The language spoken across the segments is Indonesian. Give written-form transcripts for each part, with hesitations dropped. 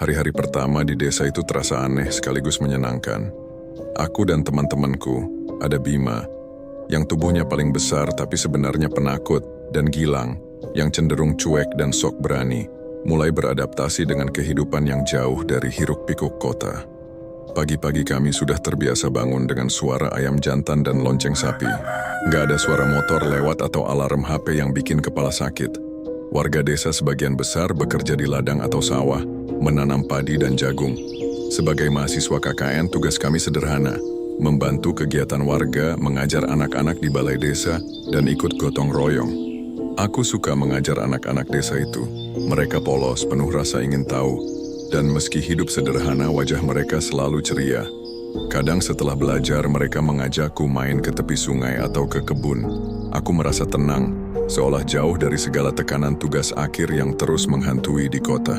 Hari-hari pertama di desa itu terasa aneh sekaligus menyenangkan. Aku dan teman-temanku, ada Bima, yang tubuhnya paling besar tapi sebenarnya penakut, dan Gilang, yang cenderung cuek dan sok berani, mulai beradaptasi dengan kehidupan yang jauh dari hiruk-pikuk kota. Pagi-pagi kami sudah terbiasa bangun dengan suara ayam jantan dan lonceng sapi. Nggak ada suara motor lewat atau alarm HP yang bikin kepala sakit. Warga desa sebagian besar bekerja di ladang atau sawah, menanam padi dan jagung. Sebagai mahasiswa KKN, tugas kami sederhana, membantu kegiatan warga, mengajar anak-anak di balai desa, dan ikut gotong royong. Aku suka mengajar anak-anak desa itu. Mereka polos, penuh rasa ingin tahu, dan meski hidup sederhana, wajah mereka selalu ceria. Kadang setelah belajar, mereka mengajakku main ke tepi sungai atau ke kebun. Aku merasa tenang, seolah jauh dari segala tekanan tugas akhir yang terus menghantui di kota.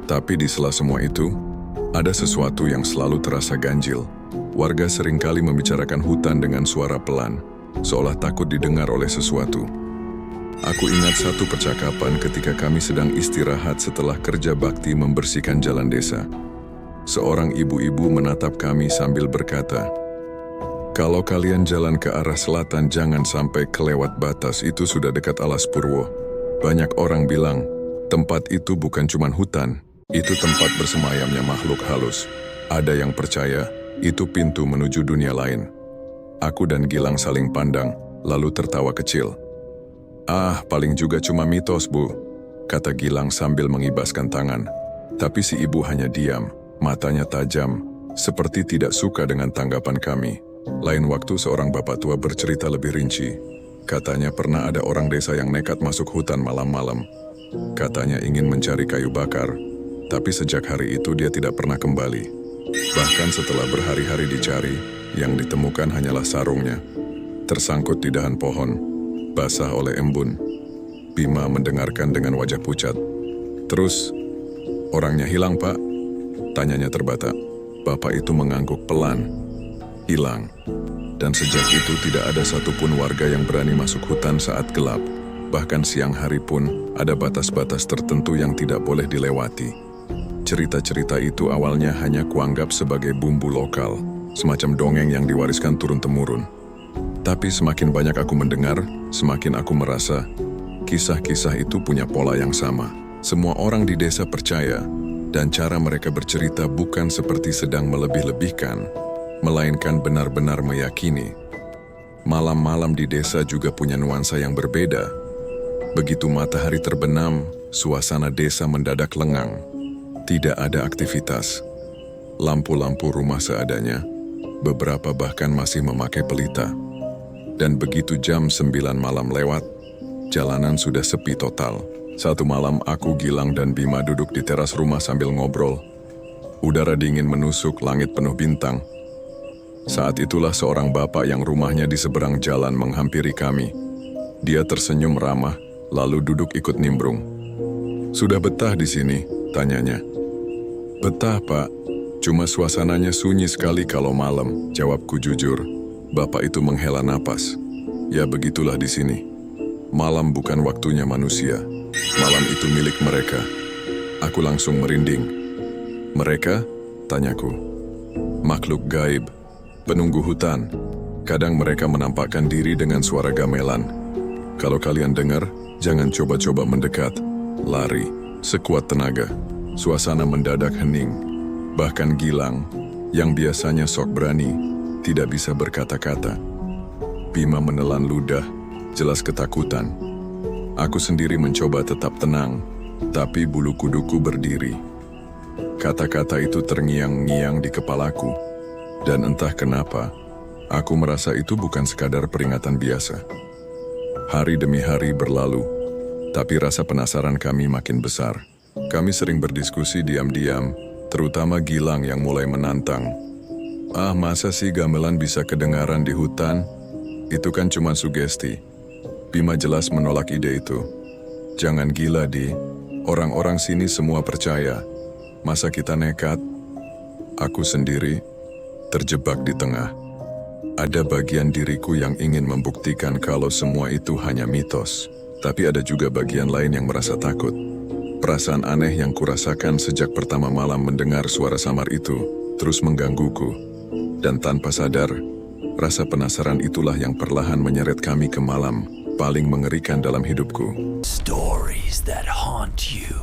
Tapi di sela semua itu, ada sesuatu yang selalu terasa ganjil. Warga seringkali membicarakan hutan dengan suara pelan, seolah takut didengar oleh sesuatu. Aku ingat satu percakapan ketika kami sedang istirahat setelah kerja bakti membersihkan jalan desa. Seorang ibu-ibu menatap kami sambil berkata, "Kalau kalian jalan ke arah selatan jangan sampai kelewat batas, itu sudah dekat Alas Purwo." Banyak orang bilang, tempat itu bukan cuma hutan, itu tempat bersemayamnya makhluk halus. Ada yang percaya, itu pintu menuju dunia lain. Aku dan Gilang saling pandang, lalu tertawa kecil. "Ah, paling juga cuma mitos, Bu," kata Gilang sambil mengibaskan tangan. Tapi si ibu hanya diam, matanya tajam, seperti tidak suka dengan tanggapan kami. Lain waktu seorang bapak tua bercerita lebih rinci. Katanya pernah ada orang desa yang nekat masuk hutan malam-malam. Katanya ingin mencari kayu bakar, tapi sejak hari itu dia tidak pernah kembali. Bahkan setelah berhari-hari dicari, yang ditemukan hanyalah sarungnya, tersangkut di dahan pohon, basah oleh embun. Bima mendengarkan dengan wajah pucat. "Terus, orangnya hilang, Pak?" tanyanya terbata. Bapak itu mengangguk pelan. "Hilang. Dan sejak itu tidak ada satupun warga yang berani masuk hutan saat gelap. Bahkan siang hari pun ada batas-batas tertentu yang tidak boleh dilewati." Cerita-cerita itu awalnya hanya kuanggap sebagai bumbu lokal, semacam dongeng yang diwariskan turun-temurun. Tapi semakin banyak aku mendengar, semakin aku merasa kisah-kisah itu punya pola yang sama. Semua orang di desa percaya, dan cara mereka bercerita bukan seperti sedang melebih-lebihkan, melainkan benar-benar meyakini. Malam-malam di desa juga punya nuansa yang berbeda. Begitu matahari terbenam, suasana desa mendadak lengang. Tidak ada aktivitas. Lampu-lampu rumah seadanya, beberapa bahkan masih memakai pelita. Dan begitu jam 9 malam lewat, jalanan sudah sepi total. Satu malam aku, Gilang, dan Bima duduk di teras rumah sambil ngobrol. Udara dingin menusuk, langit penuh bintang. Saat itulah seorang bapak yang rumahnya di seberang jalan menghampiri kami. Dia tersenyum ramah, lalu duduk ikut nimbrung. "Sudah betah di sini?" tanyanya. "Betah, Pak. Cuma suasananya sunyi sekali kalau malam," jawabku jujur. Bapak itu menghela napas. "Ya begitulah di sini. Malam bukan waktunya manusia. Malam itu milik mereka." Aku langsung merinding. "Mereka?" tanyaku. "Makhluk gaib, penunggu hutan. Kadang mereka menampakkan diri dengan suara gamelan. Kalau kalian dengar, jangan coba-coba mendekat. Lari sekuat tenaga." Suasana mendadak hening. Bahkan Gilang, yang biasanya sok berani, tidak bisa berkata-kata. Bima menelan ludah, jelas ketakutan. Aku sendiri mencoba tetap tenang, tapi bulu kuduku berdiri. Kata-kata itu terngiang-ngiang di kepalaku, dan entah kenapa, aku merasa itu bukan sekadar peringatan biasa. Hari demi hari berlalu, tapi rasa penasaran kami makin besar. Kami sering berdiskusi diam-diam, terutama Gilang yang mulai menantang. "Ah, masa sih gamelan bisa kedengaran di hutan? Itu kan cuma sugesti." Bima jelas menolak ide itu. "Jangan gila, Di. Orang-orang sini semua percaya. Masa kita nekat?" Aku sendiri terjebak di tengah. Ada bagian diriku yang ingin membuktikan kalau semua itu hanya mitos, tapi ada juga bagian lain yang merasa takut. Perasaan aneh yang kurasakan sejak pertama malam mendengar suara samar itu terus menggangguku. Dan tanpa sadar, rasa penasaran itulah yang perlahan menyeret kami ke malam paling mengerikan dalam hidupku. Stories that haunt you.